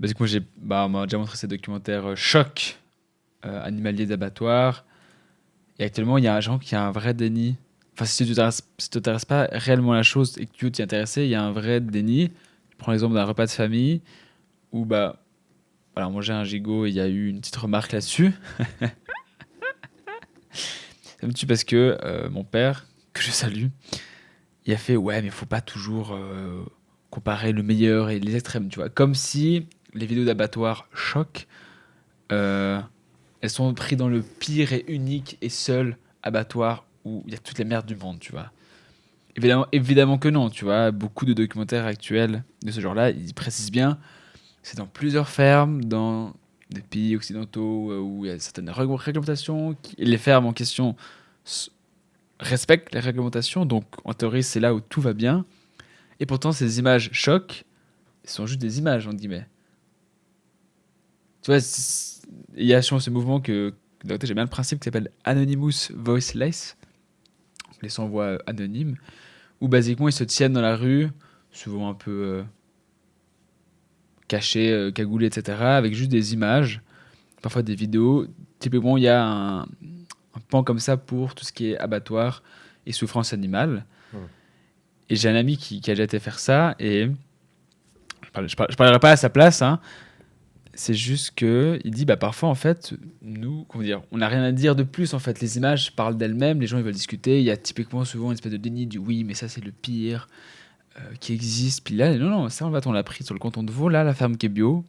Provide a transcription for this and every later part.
Parce que moi, on m'a déjà montré ces documentaires choc animaliers d'abattoir. Et actuellement, il y a un genre qui a un vrai déni. Enfin, si tu t'intéresses pas réellement à la chose et que tu veux t'y intéresser, il y a un vrai déni. Je prends l'exemple d'un repas de famille où, voilà, on mangeait un gigot et il y a eu une petite remarque là-dessus. Ça me tue parce que mon père, que je salue, il a fait ouais, mais faut pas toujours comparer le meilleur et les extrêmes, tu vois. Comme si les vidéos d'abattoir choc, euh, elles sont prises dans le pire et unique et seul abattoir où il y a toutes les merdes du monde, tu vois. Évidemment que non, tu vois. Beaucoup de documentaires actuels de ce genre-là, ils précisent bien, c'est dans plusieurs fermes, dans des pays occidentaux où il y a certaines réglementations, et les fermes en question s- respectent les réglementations, donc en théorie, c'est là où tout va bien. Et pourtant, ces images choc, sont juste des images, entre guillemets. Tu vois, il y a souvent ce mouvement d'un côté, j'aime bien le principe qui s'appelle Anonymous Voiceless, les sans-voix anonymes, où basiquement ils se tiennent dans la rue, souvent un peu cachés, cagoulés, etc., avec juste des images, parfois des vidéos. Typiquement, il y a un pan comme ça pour tout ce qui est abattoir et souffrance animale. Hmm. Et j'ai un ami qui a déjà été faire ça, et je parlerai pas à sa place, hein. C'est juste que il dit bah parfois en fait nous comment dire on n'a rien à dire de plus en fait, les images parlent d'elles-mêmes, les gens ils veulent discuter, il y a typiquement souvent une espèce de déni du oui mais ça c'est le pire qui existe, puis là non ça on l'a pris sur le canton de Vaud, là la ferme qui est bio,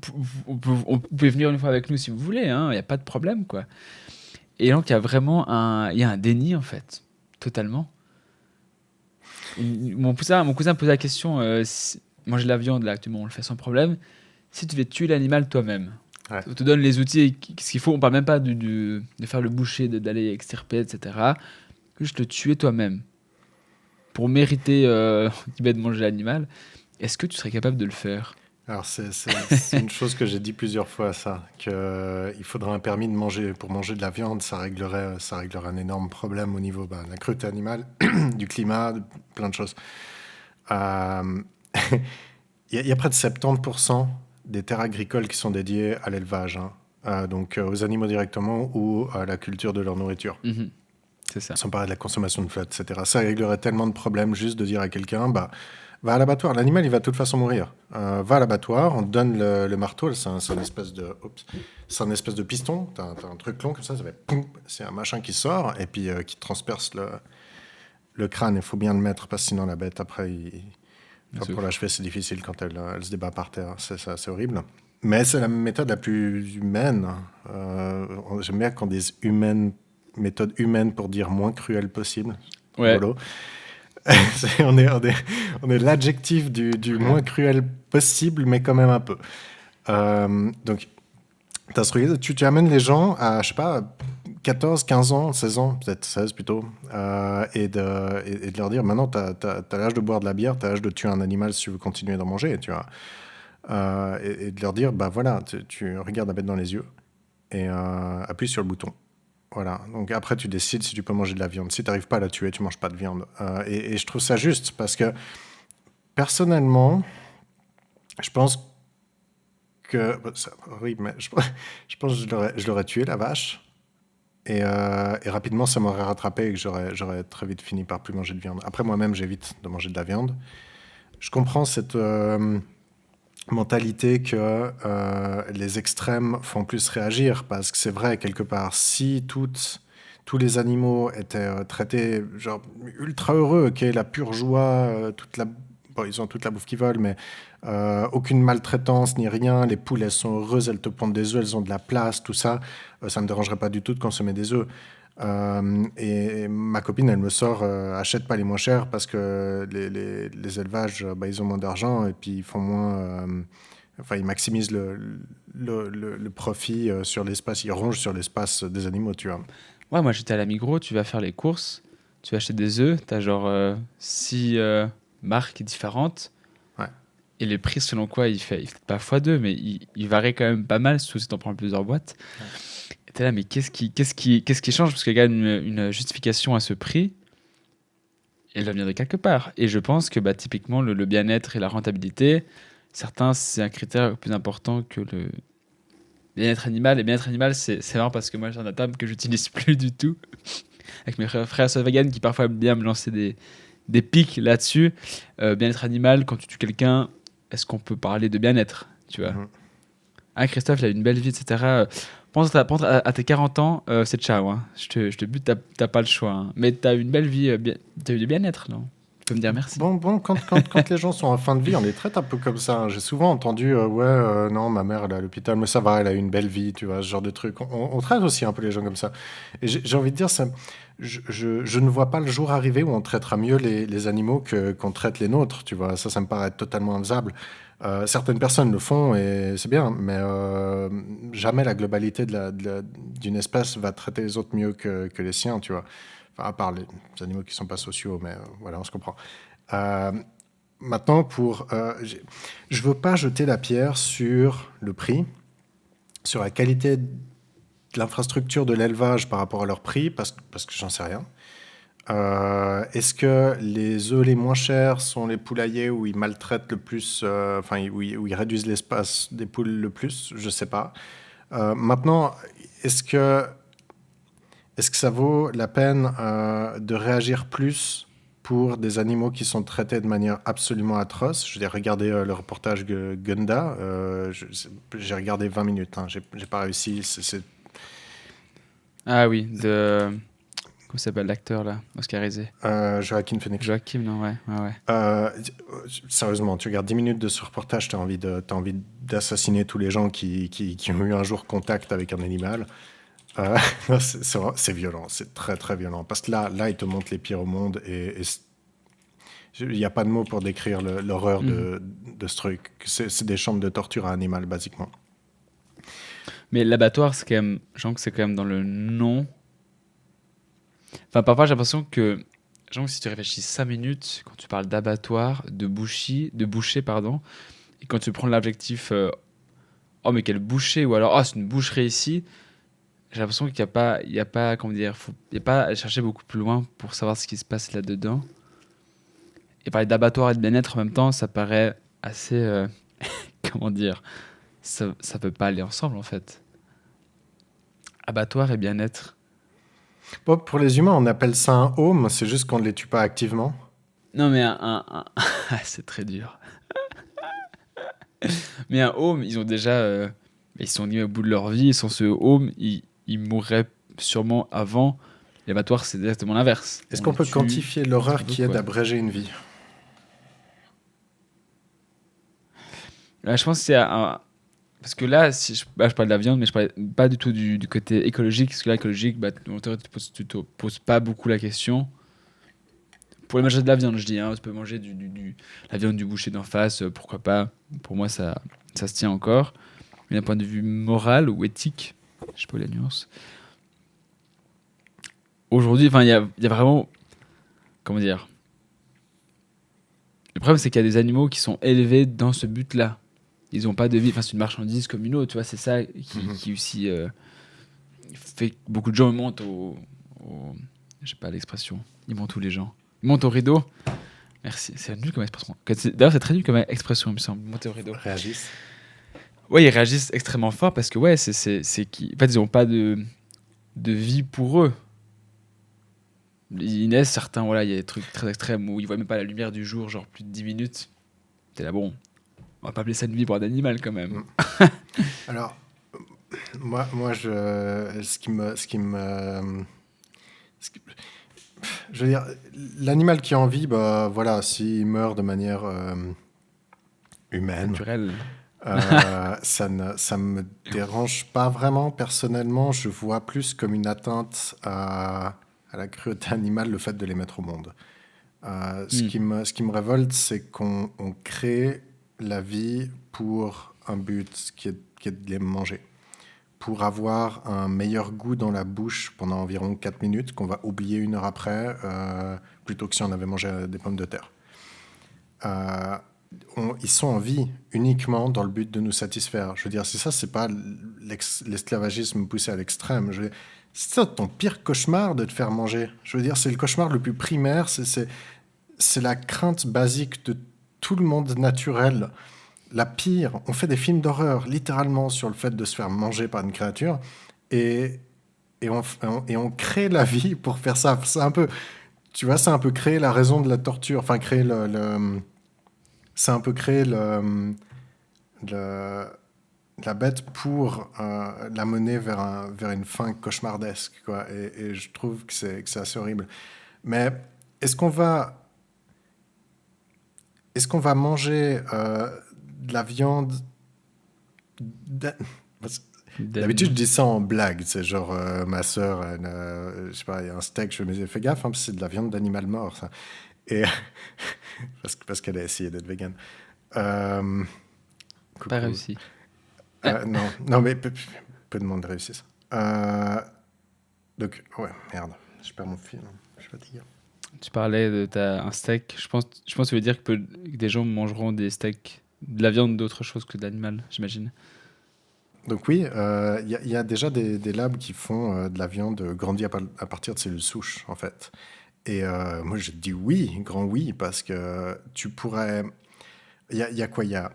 vous pouvez venir une fois avec nous si vous voulez, hein, il y a pas de problème quoi. Et donc il y a un déni en fait totalement. Mon cousin posait la question manger de la viande là actuellement on le fait sans problème, si tu devais tuer l'animal toi-même, Ouais. on te donne les outils, ce qu'il faut, on parle même pas de faire le boucher, d'aller extirper, etc. Juste le tuer toi-même pour mériter de manger l'animal. Est-ce que tu serais capable de le faire? Alors, c'est une chose que j'ai dit plusieurs fois, ça, qu'il faudrait un permis de manger pour manger de la viande, ça réglerait un énorme problème au niveau de la cruauté animale, du climat, de plein de choses. Euh, il y a près de 70% des terres agricoles qui sont dédiées à l'élevage, hein. Donc aux animaux directement ou à la culture de leur nourriture. Mhm, c'est ça. Sans parler de la consommation de flotte, etc. Ça réglerait tellement de problèmes juste de dire à quelqu'un, bah, va à l'abattoir. L'animal, il va de toute façon mourir. Va à l'abattoir, on te donne le marteau. C'est une espèce de, c'est un espèce de piston. T'as un truc long comme ça fait poum. C'est un machin qui sort et puis qui transperce le crâne. Il faut bien le mettre parce que sinon la bête après, Il enfin, pour souffre. l'achever, c'est difficile quand elle se débat par terre. C'est horrible. Mais c'est la méthode la plus humaine. J'aime bien qu'on dise humaine, méthode humaine pour dire moins cruelle possible. Ouais, Rigolo. On est l'adjectif du moins cruel possible, mais quand même un peu. Donc, tu amènes les gens à, je sais pas, 14, 15 ans, 16 ans, peut-être 16 plutôt, et de leur dire, maintenant, t'as l'âge de boire de la bière, t'as l'âge de tuer un animal si tu veux continuer d'en manger, tu vois. Et de leur dire, bah voilà, tu regardes la bête dans les yeux et appuie sur le bouton. Voilà. Donc après, tu décides si tu peux manger de la viande. Si tu n'arrives pas à la tuer, tu manges pas de viande. Et je trouve ça juste parce que personnellement, je pense que oui, mais je pense que je l'aurais tué la vache. Et rapidement, ça m'aurait rattrapé et que j'aurais très vite fini par plus manger de viande. Après, moi-même, j'évite de manger de la viande. Je comprends cette mentalité que les extrêmes font plus réagir, parce que c'est vrai, quelque part, si tous les animaux étaient traités genre ultra heureux, qui est la pure joie, bon, ils ont toute la bouffe qu'ils veulent, mais aucune maltraitance ni rien, les poules elles sont heureuses, elles te pondent des œufs, elles ont de la place, tout ça, ça me dérangerait pas du tout de consommer des œufs. Et ma copine, elle me sort, achète pas les moins chers parce que les élevages, bah, ils ont moins d'argent et puis ils font moins. Enfin, ils maximisent le profit sur l'espace, ils rongent sur l'espace des animaux, tu vois. ouais, moi j'étais à la Migros, tu vas faire les courses, tu vas acheter des œufs, t'as genre 6 marques différentes. Ouais. Et le prix, selon quoi, il fait pas x2, mais il varie quand même pas mal, surtout si t'en prends plusieurs boîtes. Ouais. Et t'es là, mais qu'est-ce qui change? Parce qu'il y a quand même une justification à ce prix, et elle doit venir de quelque part. Et je pense que bah, typiquement, le bien-être et la rentabilité, certains, c'est un critère plus important que le bien-être animal. Et bien-être animal, c'est marrant parce que moi, j'ai un terme que j'utilise plus du tout. Avec mes frères vegan qui parfois aiment bien me lancer des pics là-dessus. Bien-être animal, quand tu tues quelqu'un, est-ce qu'on peut parler de bien-être, tu vois? Mhm. Ah, Christophe, il a une belle vie, etc. Pense à tes 40 ans, c'est ciao. Hein. Je te bute, t'as pas le choix. Hein. Mais t'as une belle vie, t'as eu du bien-être, non? Tu peux me dire merci. Bon, quand les gens sont en fin de vie, on les traite un peu comme ça, hein. J'ai souvent entendu, ouais, non, ma mère, elle est à l'hôpital, mais ça va, elle a eu une belle vie, tu vois, ce genre de truc. On traite aussi un peu les gens comme ça. Et j'ai envie de dire, je ne vois pas le jour arriver où on traitera mieux les animaux qu'on traite les nôtres, tu vois. Ça me paraît totalement infaisable. Certaines personnes le font et c'est bien, mais jamais la globalité d'une espèce va traiter les autres mieux que les siens, tu vois. Enfin, à part les animaux qui sont pas sociaux, mais voilà, on se comprend. Euh, Maintenant, je veux pas jeter la pierre sur le prix, sur la qualité de l'infrastructure de l'élevage par rapport à leur prix, parce que j'en sais rien. Est-ce que les œufs les moins chers sont les poulaillers où ils maltraitent le plus, enfin où ils réduisent l'espace des poules le plus? Je sais pas. Maintenant, est-ce que est-ce que ça vaut la peine de réagir plus pour des animaux qui sont traités de manière absolument atroce? Je veux dire, regardez le reportage Gunda. J'ai regardé 20 minutes. Hein, j'ai pas réussi. Ah oui, de. Comment s'appelle l'acteur là? Oscarisé. Joaquin Phoenix. Joachim, non, ouais. Ouais, ouais. Euh, Sérieusement, tu regardes 10 minutes de ce reportage, t'as envie d'assassiner tous les gens qui ont eu un jour contact avec un animal. Euh, c'est violent, c'est très très violent. Parce que là, ils te montrent les pires au monde et il n'y a pas de mots pour décrire l'horreur Mhm. de ce truc. C'est des chambres de torture à animal, basiquement. Mais l'abattoir, c'est quand même. Je sens que c'est quand même dans le nom. Enfin, parfois, j'ai l'impression que. Genre, si tu réfléchis 5 minutes, quand tu parles d'abattoir, de boucher, pardon, et quand tu prends l'adjectif oh, mais quel boucher, ou alors oh, c'est une boucherie ici, j'ai l'impression qu'il y a pas, comment dire, il n'y a pas à chercher beaucoup plus loin pour savoir ce qui se passe là-dedans. Et parler d'abattoir et de bien-être en même temps, ça paraît assez. Comment dire, ça peut pas aller ensemble en fait. Abattoir et bien-être. Bon, pour les humains, on appelle ça un home, c'est juste qu'on ne les tue pas activement. Non, mais ah, c'est très dur. Mais un home, ils ont déjà. Ils sont mis au bout de leur vie. Sans ce home, ils mourraient sûrement avant. L'abattoir, c'est exactement l'inverse. Est-ce On qu'on les peut tue. quantifier C'est l'horreur tout, qui est quoi. d'abréger une vie? Là, je pense que parce que là, si je parle de la viande, mais je parlais pas du tout du côté écologique. Parce que là, écologique, bah, en théorie, tu te poses pas beaucoup la question. Pour les manger de la viande, je dis, hein, tu peux manger la viande du boucher d'en face, pourquoi pas. Pour moi, ça se tient encore. Mais d'un point de vue moral ou éthique, je sais pas la nuance. Aujourd'hui, enfin, il y a vraiment, comment dire. Le problème, c'est qu'il y a des animaux qui sont élevés dans ce but-là. Ils n'ont pas de vie. Enfin, c'est une marchandise comme une autre, tu vois. C'est ça qui aussi fait que beaucoup de gens montent je sais pas l'expression. Ils montent tous les gens. Ils montent au rideau. Merci. C'est nul comme expression. D'ailleurs, c'est très nul comme expression, il me semble. Monter au rideau. Réagissent. Ouais, ils réagissent extrêmement fort parce que, ouais, c'est qui. En fait, ils n'ont pas de vie pour eux. Ils naissent, certains, voilà, il y a des trucs très extrêmes où ils voient même pas la lumière du jour, genre plus de 10 minutes. T'es là, bon, on va pas appeler ça une vie pour un animal quand même. Mm. Alors, ce qui- je veux dire, l'animal qui a envie, bah voilà, s'il meurt de manière humaine, Naturel. ça me dérange pas vraiment personnellement. Je vois plus comme une atteinte à la cruauté animale le fait de les mettre au monde. Hmm. Ce qui me révolte, c'est qu'on crée la vie pour un but qui est de les manger, pour avoir un meilleur goût dans la bouche pendant environ 4 minutes, qu'on va oublier une heure après, plutôt que si on avait mangé des pommes de terre. Euh, Ils sont en vie uniquement dans le but de nous satisfaire. Je veux dire, c'est pas l'esclavagisme poussé à l'extrême. C'est ça ton pire cauchemar de te faire manger. Je veux dire, c'est le cauchemar le plus primaire, c'est la crainte basique de tout le monde naturel. la pire. On fait des films d'horreur, littéralement, sur le fait de se faire manger par une créature. Et, et on crée la vie pour faire ça. C'est un peu, tu vois, c'est un peu créer la raison de la torture. Enfin, créer c'est un peu créer le- la bête pour la mener vers une fin cauchemardesque, quoi. Et je trouve que c'est assez horrible. Mais est-ce qu'on va, est-ce qu'on va manger de la viande d'a- D'habitude, je dis ça en blague. C'est genre, ma sœur, je sais pas, il y a un steak, je me disais, fais gaffe, hein, parce que c'est de la viande d'animal mort, ça. Et parce qu'elle a essayé d'être végane. Euh, Pas coucou. réussi. Non, non, mais peu de monde réussissent. Donc, ouais, merde, je perds mon fil. Je suis fatigué. Tu parlais de un steak. Je pense que ça veut dire que des gens mangeront des steaks, de la viande d'autre chose que de l'animal, j'imagine. Donc oui, il y a déjà des labs qui font de la viande grandie à partir de cellules souches, en fait. Et moi, je dis oui, grand oui, parce que tu pourrais... Il y a quoi? Il y a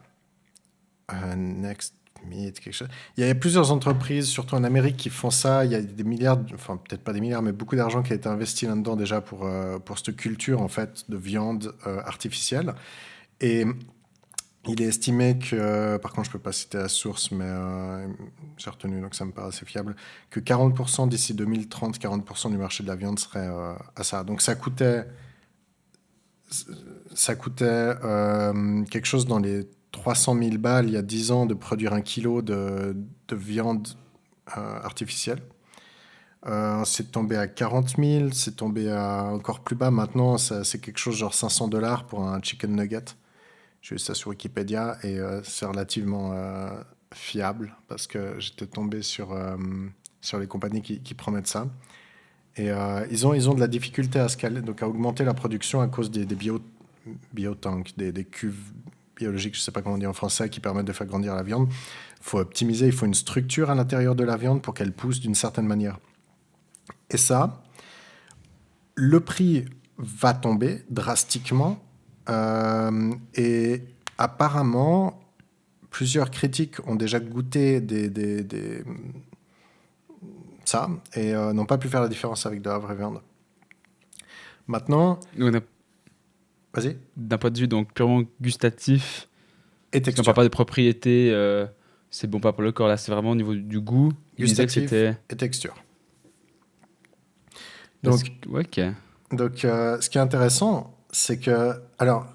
Next Meat, quelque chose. Il y a plusieurs entreprises, surtout en Amérique, qui font ça. Il y a des milliards, enfin peut-être pas des milliards, mais beaucoup d'argent qui a été investi là-dedans déjà pour cette culture, en fait, de viande artificielle. Et il est estimé que, par contre, je peux pas citer la source, mais j'ai retenu, donc ça me paraît assez fiable, que 40% d'ici 2030, 40% du marché de la viande serait à ça. Donc ça coûtait quelque chose dans les 300 000 balles il y a 10 ans de produire 1 kilo de viande artificielle. C'est tombé à 40 000, c'est tombé à encore plus bas. Maintenant, c'est quelque chose genre 500 dollars pour un chicken nugget. J'ai vu ça sur Wikipédia et c'est relativement fiable parce que j'étais tombé sur les compagnies qui promettent ça. Et ils ont de la difficulté à scaler, donc à augmenter la production à cause des biotanks, des cuves biologiques, je ne sais pas comment on dit en français, qui permettent de faire grandir la viande. Il faut optimiser, il faut une structure à l'intérieur de la viande pour qu'elle pousse d'une certaine manière. Et ça, le prix va tomber drastiquement. Et apparemment, plusieurs critiques ont déjà goûté ça et n'ont pas pu faire la différence avec de la vraie viande. Maintenant, Donc, vas-y, d'un point de vue donc purement gustatif, et parce qu'on parle texture. pas de propriété, c'est bon pas pour le corps. Là, c'est vraiment au niveau du goût. Il disait que Gustatif c'était. et texture. Parce Donc, que- ouais, ok. ce qui est intéressant, c'est que... Alors,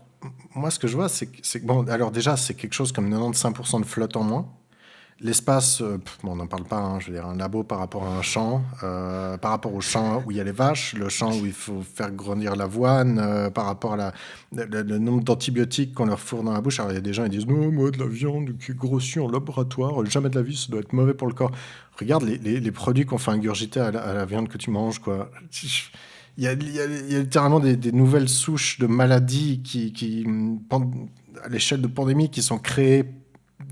moi, ce que je vois, c'est que... Bon, alors déjà, c'est quelque chose comme 95% de flotte en moins. L'espace, bon, on n'en parle pas, hein, je veux dire, un labo par rapport à un champ, par rapport au champ où il y a les vaches, le champ où il faut faire grandir l'avoine, par rapport à le nombre d'antibiotiques qu'on leur fourre dans la bouche. Alors il y a des gens qui disent non, moi de la viande qui est grossie en laboratoire, jamais de la vie, ça doit être mauvais pour le corps. Regarde les produits qu'on fait ingurgiter à la viande que tu manges, quoi. Il y a littéralement des nouvelles souches de maladies à l'échelle de pandémie qui sont créées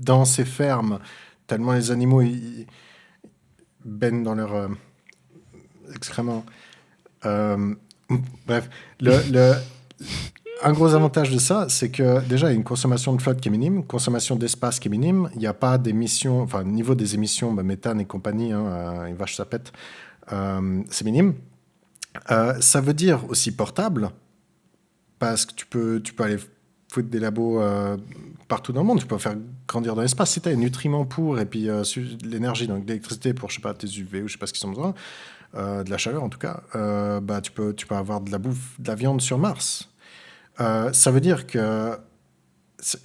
dans ces fermes tellement les animaux ils baignent dans leurs excréments. Euh, Bref, un gros avantage de ça, c'est que déjà, il y a une consommation de flotte qui est minime, consommation d'espace qui est minime, il n'y a pas d'émissions, enfin, au niveau des émissions, méthane et compagnie, hein, une vache ça pète, c'est minime. Ça veut dire aussi portable, parce que tu peux aller foutre des labos partout dans le monde. Tu peux faire grandir dans l'espace si tu as les nutriments pour, et puis l'énergie, donc l'électricité pour, je sais pas, tes UV ou je sais pas ce qu'ils ont besoin, de la chaleur en tout cas, bah, tu peux avoir de la bouffe, de la viande sur Mars. Ça veut dire que,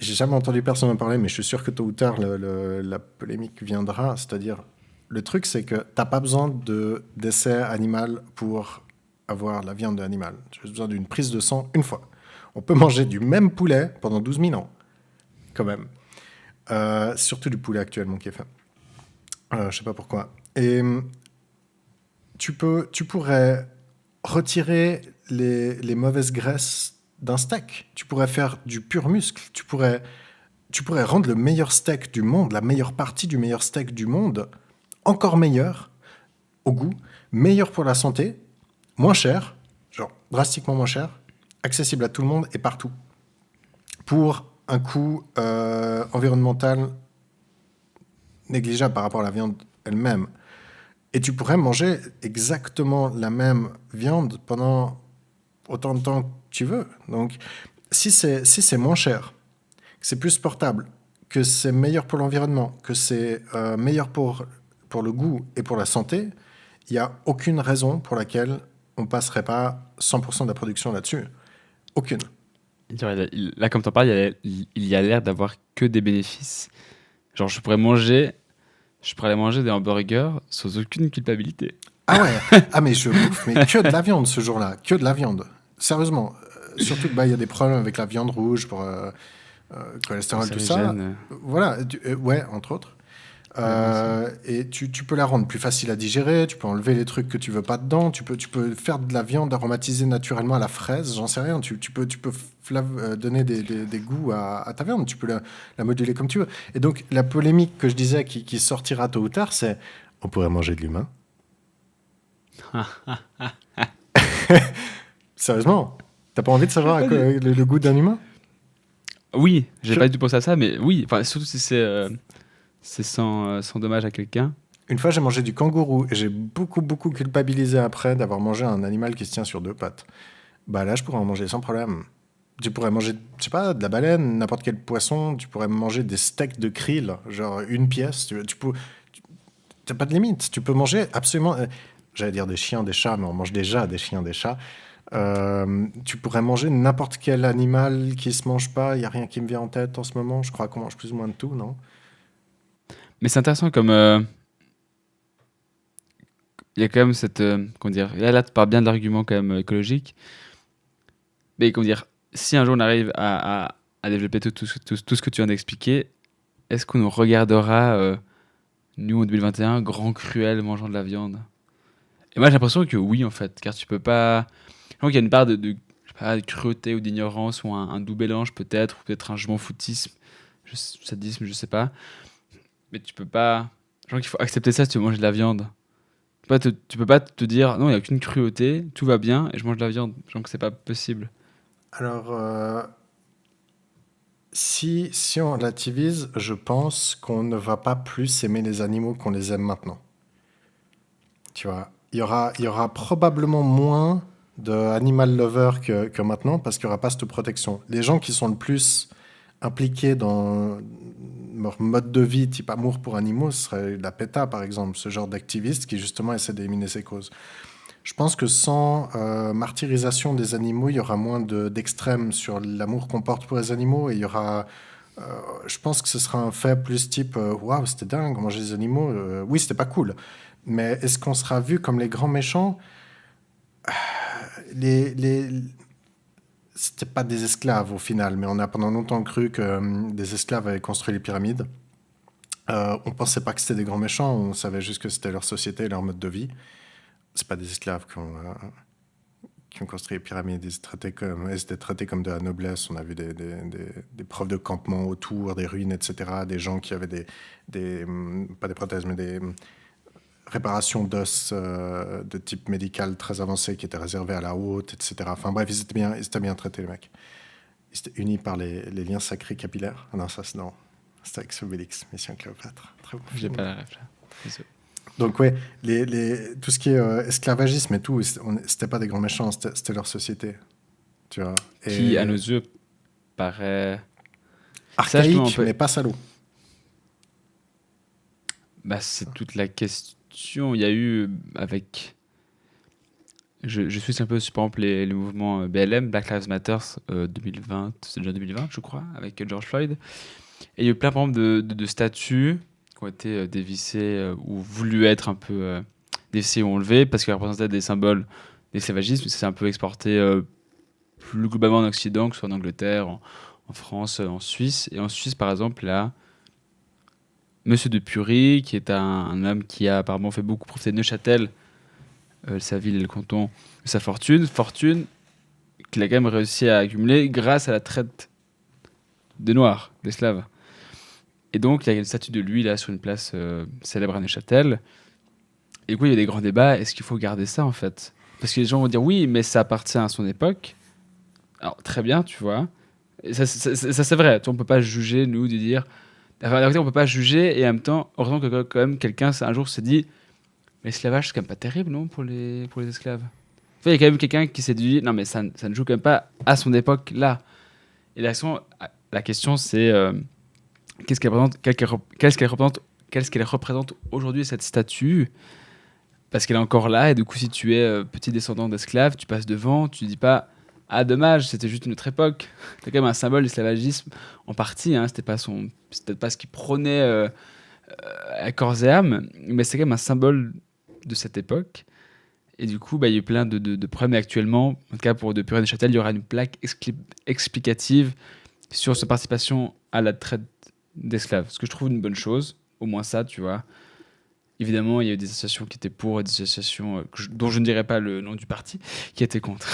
j'ai jamais entendu personne en parler, mais je suis sûr que tôt ou tard, la polémique viendra. C'est-à-dire, le truc, c'est que t'as pas besoin d'essai animal pour avoir la viande de l'animal. Tu as juste besoin d'une prise de sang une fois. On peut manger du même poulet pendant 12 000 ans, quand même. Surtout du poulet actuellement qui est fait. Je sais pas pourquoi. Et tu pourrais retirer les mauvaises graisses d'un steak. Tu pourrais faire du pur muscle. Tu pourrais rendre le meilleur steak du monde, la meilleure partie du meilleur steak du monde, encore meilleur au goût, meilleur pour la santé, moins cher, genre drastiquement moins cher, accessible à tout le monde et partout, pour un coût environnemental négligeable par rapport à la viande elle-même. Et tu pourrais manger exactement la même viande pendant autant de temps que tu veux. Donc, si c'est moins cher, que c'est plus portable, que c'est meilleur pour l'environnement, que c'est meilleur pour le goût et pour la santé, il n'y a aucune raison pour laquelle on passerait pas 100% de la production là-dessus. Aucune. Genre, là, comme t'en parles, il y a l'air d'avoir que des bénéfices. Genre, je pourrais aller manger des hamburgers sans aucune culpabilité. Ah ouais, ah mais je bouffe mais que de la viande ce jour-là, que de la viande. Sérieusement. Surtout que bah, il y a des problèmes avec la viande rouge pour cholestérol, tout ça. Cancérigène. Voilà, ouais, entre autres. Ouais, moi aussi. Et tu peux la rendre plus facile à digérer, tu peux enlever les trucs que tu veux pas dedans, tu peux faire de la viande aromatisée naturellement à la fraise, j'en sais rien, tu peux donner des goûts à ta viande, tu peux la moduler comme tu veux. Et donc la polémique que je disais qui sortira tôt ou tard, c'est on pourrait manger de l'humain. Sérieusement, t'as pas envie de savoir le goût d'un humain? Oui, j'ai Je- pas du tout pensé à ça, mais oui, enfin, surtout si c'est sans dommage à quelqu'un. Une fois, j'ai mangé du kangourou et j'ai beaucoup, beaucoup culpabilisé après d'avoir mangé un animal qui se tient sur deux pattes. Bah là, je pourrais en manger sans problème. Tu pourrais manger, je sais pas, de la baleine, n'importe quel poisson. Tu pourrais manger des steaks de krill, genre une pièce. T'as pas de limite. Tu peux manger absolument. J'allais dire des chiens, des chats, mais on mange déjà des chiens, des chats. Tu pourrais manger n'importe quel animal qui se mange pas. Il y a rien qui me vient en tête en ce moment. Je crois qu'on mange plus ou moins de tout, non? Mais c'est intéressant comme il y a quand même cette comment dire. Là, tu parles bien de l'argument quand même écologique, mais comment dire, si un jour on arrive à développer tout ce que tu viens d'expliquer, est-ce qu'on nous regardera nous en 2021 grand cruel mangeant de la viande? Et moi j'ai l'impression que oui en fait, car tu peux pas. Donc il y a une part je sais pas, de cruauté ou d'ignorance ou un doux mélange peut-être, ou peut-être un je m'en foutisme, sadisme, je sais pas. Mais tu peux pas. Je pense qu'il faut accepter ça si tu veux manger de la viande. Tu peux pas te dire non, il n'y a aucune cruauté, tout va bien et je mange de la viande. Je pense que c'est pas possible. Alors, si on relativise, je pense qu'on ne va pas plus aimer les animaux qu'on les aime maintenant. Tu vois, il y aura probablement moins de animal lovers que maintenant parce qu'il n'y aura pas cette protection. Les gens qui sont le plus impliqués dans leur mode de vie, type amour pour animaux, ce serait la PETA par exemple, ce genre d'activiste qui justement essaie d'éliminer ces causes. Je pense que sans martyrisation des animaux, il y aura moins d'extrêmes sur l'amour qu'on porte pour les animaux et il y aura. euh, je pense que ce sera un fait plus type waouh, c'était dingue, manger des animaux. Oui, c'était pas cool. Mais est-ce qu'on sera vu comme les grands méchants? Les... C'était pas des esclaves au final, mais on a pendant longtemps cru que des esclaves avaient construit les pyramides. On pensait pas que c'était des grands méchants, on savait juste que c'était leur société, leur mode de vie. C'est pas des esclaves qui ont construit les pyramides, ils étaient traités comme de la noblesse. On a vu des preuves de campement autour, des ruines, etc. Des gens qui avaient pas des prothèses, mais des réparations d'os de type médical très avancé qui étaient réservées à la haute, etc. Enfin bref, ils étaient bien traités, les mecs. Ils étaient unis par les liens sacrés capillaires. Ah non, ça c'est non. C'était avec Obélix, Mission Cléopâtre. Très bon J'ai film. pas la ref là. Désolé. Donc ouais, tout ce qui est esclavagisme et tout, c'était pas des grands méchants, c'était leur société, tu vois. Qui, à Et nos yeux, paraît. Ça, justement, on archaïque, peut. mais pas salaud. Bah, c'est toute la question. Il y a eu avec. Je suis un peu sur, par exemple, les mouvements BLM, Black Lives Matter 2020, c'est déjà 2020, je crois, avec George Floyd. Et il y a eu plein, par exemple, de statues qui ont été dévissées ou voulu être un peu dévissées ou enlevées parce qu'elles représentaient des symboles d'esclavagisme. C'est un peu exporté plus globalement en Occident, que ce soit en Angleterre, en France, en Suisse. Et en Suisse, par exemple, là, Monsieur de Pury, qui est un homme qui a apparemment fait beaucoup profiter de Neuchâtel, sa ville et le canton, de sa fortune qu'il a quand même réussi à accumuler grâce à la traite des Noirs, d'esclaves. Et donc, il y a une statue de lui là sur une place célèbre à Neuchâtel. Et du coup, il y a des grands débats. Est-ce qu'il faut garder ça en fait? Parce que les gens vont dire oui, mais ça appartient à son époque. Alors, très bien, tu vois. Et ça, c'est vrai. Tu vois, on peut pas juger, nous, de dire. Enfin, la vérité, on peut pas juger, et en même temps, heureusement que quand même quelqu'un un jour s'est dit, mais l'esclavage, c'est quand même pas terrible, non, pour les esclaves. Enfin, il y a quand même quelqu'un qui s'est dit, non, mais ça ne joue quand même pas à son époque là. Et la question, c'est qu'est-ce qu'elle représente, qu'est-ce qu'elle représente aujourd'hui cette statue, parce qu'elle est encore là, et du coup, si tu es petit descendant d'esclaves, tu passes devant, tu dis pas, ah dommage, c'était juste une autre époque. C'est quand même un symbole de l'esclavagisme en partie, hein, c'était pas ce qu'il prônait à corps et âme, mais c'est quand même un symbole de cette époque. Et du coup, bah, il y a eu plein de problèmes. Et actuellement, en tout cas pour de Purée de Châtel, il y aura une plaque explicative sur sa participation à la traite d'esclaves. Ce que je trouve une bonne chose, au moins ça, tu vois. Évidemment, il y a eu des associations qui étaient pour et des associations dont je ne dirais pas le nom du parti, qui étaient contre.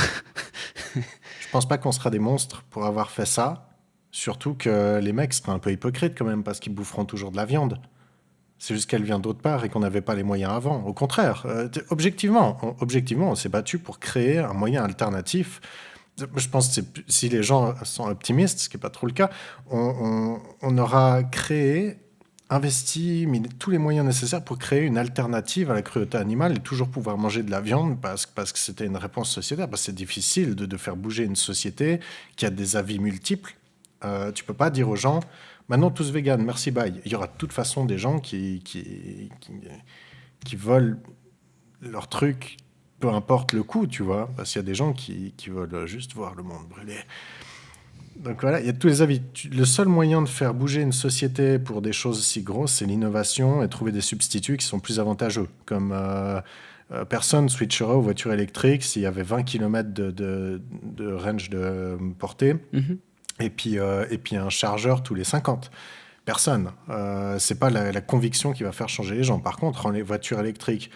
Je pense pas qu'on sera des monstres pour avoir fait ça. Surtout que les mecs seraient un peu hypocrites quand même parce qu'ils boufferont toujours de la viande. C'est juste qu'elle vient d'autre part et qu'on n'avait pas les moyens avant. Au contraire, objectivement, on s'est battu pour créer un moyen alternatif. Je pense que si les gens sont optimistes, ce qui n'est pas trop le cas, on aura créé, investi, mis tous les moyens nécessaires pour créer une alternative à la cruauté animale et toujours pouvoir manger de la viande parce que c'était une réponse sociétaire. Parce que c'est difficile de faire bouger une société qui a des avis multiples. Tu peux pas dire aux gens, maintenant tous vegan, merci, bye. Il y aura de toute façon des gens qui veulent leur truc, peu importe le coût, tu vois. Parce qu'il y a des gens qui veulent juste voir le monde brûler. Donc voilà, il y a tous les avis. Le seul moyen de faire bouger une société pour des choses si grosses, c'est l'innovation et trouver des substituts qui sont plus avantageux. Comme personne switchera aux voitures électriques s'il y avait 20 km de range de portée Mhm. et puis un chargeur tous les 50. Personne. C'est pas la conviction qui va faire changer les gens. Par contre, rendre les voitures électriques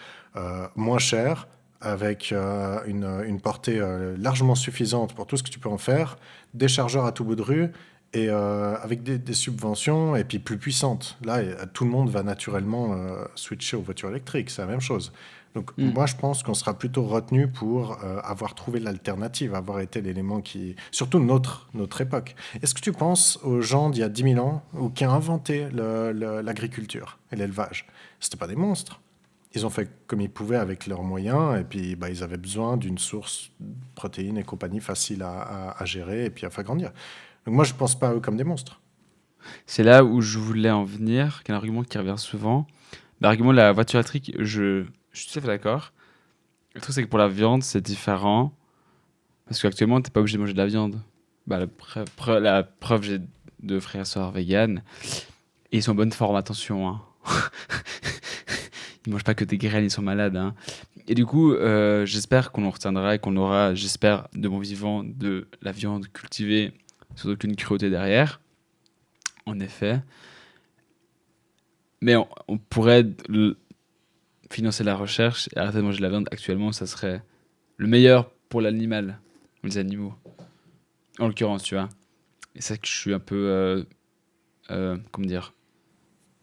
moins chères, avec une portée largement suffisante pour tout ce que tu peux en faire, des chargeurs à tout bout de rue, et avec des subventions, et puis plus puissantes. Là, tout le monde va naturellement switcher aux voitures électriques, c'est la même chose. Donc Mm. moi, je pense qu'on sera plutôt retenu pour avoir trouvé l'alternative, avoir été l'élément qui... Surtout notre époque. Est-ce que tu penses aux gens d'il y a 10 000 ans ou qui ont inventé l'agriculture et l'élevage? C'était pas des monstres. Ils ont fait comme ils pouvaient avec leurs moyens et puis bah, ils avaient besoin d'une source de protéines et compagnie facile à gérer et puis à faire grandir. Donc moi, je pense pas à eux comme des monstres. C'est là où je voulais en venir, qu'un argument qui revient souvent. L'argument de la voiture électrique, je suis tout à fait d'accord. Le truc, c'est que pour la viande, c'est différent. Parce qu'actuellement, t'es pas obligé de manger de la viande. Bah, la preuve, j'ai deux frères et sœurs véganes. Et ils sont en bonne forme, attention, hein. Ils mangent pas que des graines, ils sont malades, hein. Et du coup, j'espère qu'on en retiendra et qu'on aura, j'espère, de mon vivant, de la viande cultivée, sans aucune cruauté derrière. En effet. Mais on pourrait financer la recherche et arrêter de manger de la viande. Actuellement, ça serait le meilleur pour l'animal, ou les animaux, en l'occurrence, tu vois. Et c'est ça que je suis un peu, comment dire,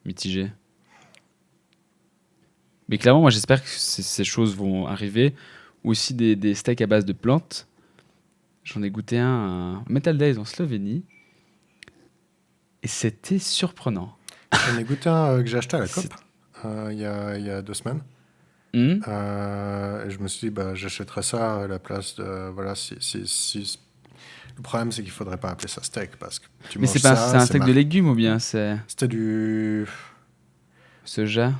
mitigé. Mais clairement, moi, j'espère que ces choses vont arriver. Aussi des steaks à base de plantes. J'en ai goûté un à Metal Days en Slovénie. Et c'était surprenant. J'en ai goûté un que j'ai acheté à la COP C'est- il y a 2 semaines. Hmm. Et je me suis dit, bah, j'achèterais ça à la place de... Voilà, le problème, c'est qu'il faudrait pas appeler ça steak parce que tu Mais c'est manges pas c'est ça, un c'est steak de légumes ou bien c'est C'était du... soja?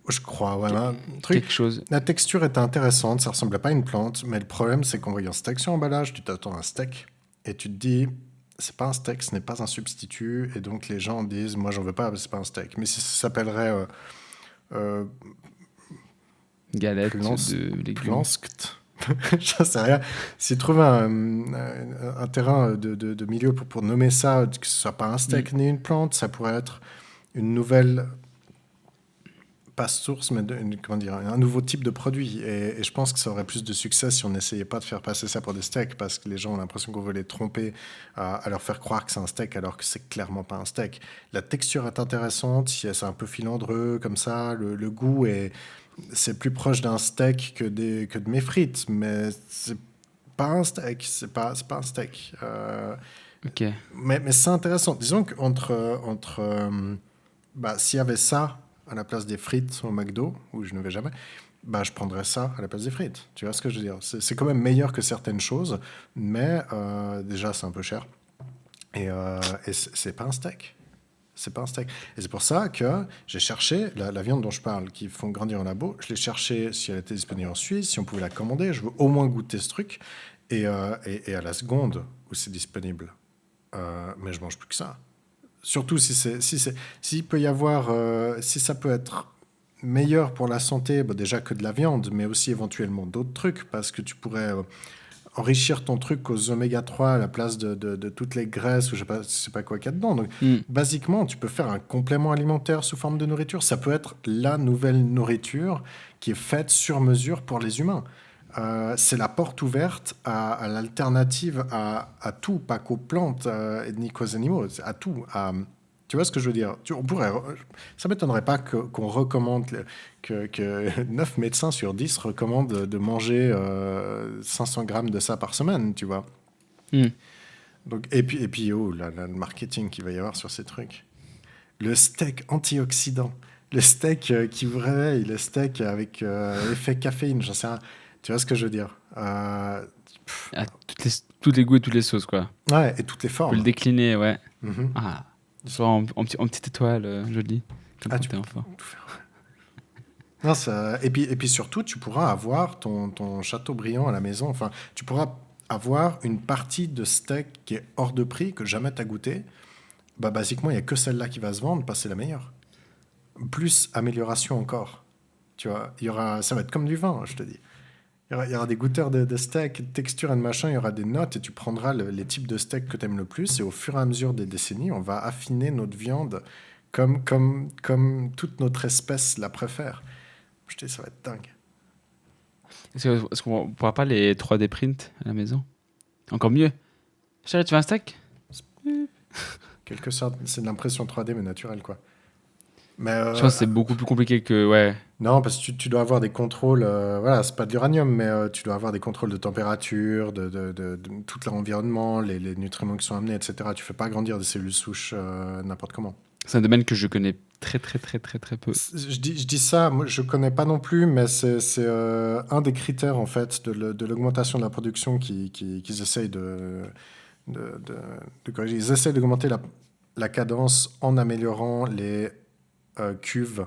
Je crois, Qu- voilà. Truc. Quelque chose. La texture était intéressante, ça ressemblait pas à une plante, mais le problème, c'est qu'en voyant steak sur emballage, tu t'attends à un steak et tu te dis, c'est pas un steak, ce n'est pas un substitut, et donc les gens disent, moi j'en veux pas, c'est pas un steak. Mais si ça s'appellerait euh, Galette plans, de légumes. planskt, je sais rien. S'ils trouvent un terrain de milieu pour nommer ça, que ce soit pas un Hmm. steak ni une plante, ça pourrait être une nouvelle pas source, mais comment dire, un nouveau type de produit. Et je pense que ça aurait plus de succès si on n'essayait pas de faire passer ça pour des steaks, parce que les gens ont l'impression qu'on veut les tromper à leur faire croire que c'est un steak, alors que c'est clairement pas un steak. La texture est intéressante, c'est un peu filandreux comme ça, le goût c'est plus proche d'un steak que de mes frites, mais c'est pas un steak, c'est pas un steak. Ok. Mais c'est intéressant. Disons qu'entre s'il y avait ça à la place des frites au McDo, où je ne vais jamais, bah, je prendrais ça à la place des frites. Tu vois ce que je veux dire? C'est quand même meilleur que certaines choses, mais déjà, c'est un peu cher. Et c'est pas un steak. C'est pas un steak. Et c'est pour ça que j'ai cherché la viande dont je parle, qui font grandir en labo. Je l'ai cherché si elle était disponible en Suisse, si on pouvait la commander. Je veux au moins goûter ce truc. Et à la seconde où c'est disponible, mais je mange plus que ça. Surtout s'il peut y avoir, si ça peut être meilleur pour la santé, bah, déjà que de la viande, mais aussi éventuellement d'autres trucs, parce que tu pourrais enrichir ton truc aux oméga 3 à la place de toutes les graisses ou je sais pas quoi qu'il y a dedans. Donc, Hmm. basiquement, tu peux faire un complément alimentaire sous forme de nourriture. Ça peut être la nouvelle nourriture qui est faite sur mesure pour les humains. C'est la porte ouverte à l'alternative à tout, pas qu'aux plantes ni qu'aux animaux, à tout. Tu vois ce que je veux dire? On pourrait, ça m'étonnerait pas qu'on recommande, que 9 médecins sur 10 recommandent de manger 500 grammes de ça par semaine, tu vois. Hmm. Donc, et puis oh, le marketing qu'il va y avoir sur ces trucs. Le steak antioxydant, le steak qui vous réveille, le steak avec effet caféine, j'en sais rien. Tu vois ce que je veux dire? À toutes les goûts et toutes les sauces, quoi. Ouais, et toutes les Tu peux le formes. décliner, ouais. Mhm. Ah. Soit en petite étoile, jolie. Comme Ah, quand tu t'es peux enfant. tout faire. Non, et puis surtout, tu pourras avoir ton château brillant à la maison. Enfin, tu pourras avoir une partie de steak qui est hors de prix, que jamais tu as goûté. Bah, basiquement, il n'y a que celle-là qui va se vendre parce que c'est la meilleure. Plus amélioration encore. Tu vois, ça va être comme du vin, je te dis. Il y aura des goûteurs de steak, de texture et de machin, il y aura des notes et tu prendras les types de steak que tu aimes le plus. Et au fur et à mesure des décennies, on va affiner notre viande comme toute notre espèce la préfère. Je te dis, ça va être dingue. Est-ce qu'on pourra pas les 3D print à la maison? Encore mieux. Chérie, tu veux un steak? Quelque sorte, c'est de l'impression 3D, mais naturelle, quoi. Mais Je pense que c'est beaucoup plus compliqué que. Ouais. non, parce que tu dois avoir des contrôles. Voilà, c'est pas de l'uranium, mais tu dois avoir des contrôles de température, de tout l'environnement, les nutriments qui sont amenés, etc. Tu fais pas grandir des cellules souches n'importe comment. C'est un domaine que je connais très, très, très, très, très peu. Je dis ça, moi je connais pas non plus, mais c'est un des critères en fait de l'augmentation de la production qu'ils essayent de, de corriger. Ils essayent d'augmenter la cadence en améliorant les cuves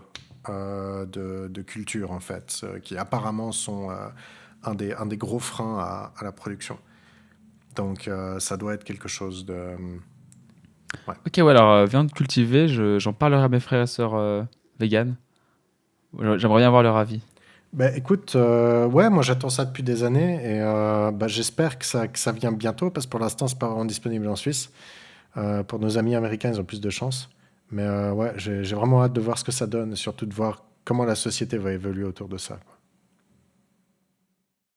de culture, en fait, qui apparemment sont un des gros freins à la production. Donc, ça doit être quelque chose de... ouais. Ok, ouais, alors, viande cultivée, j'en parlerai à mes frères et sœurs véganes. J'aimerais bien avoir leur avis. Ben, écoute, ouais, moi j'attends ça depuis des années et bah, j'espère que ça vient bientôt parce que pour l'instant, c'est pas vraiment disponible en Suisse. Pour nos amis américains, ils ont plus de chance. Mais ouais, j'ai vraiment hâte de voir ce que ça donne et surtout de voir comment la société va évoluer autour de ça.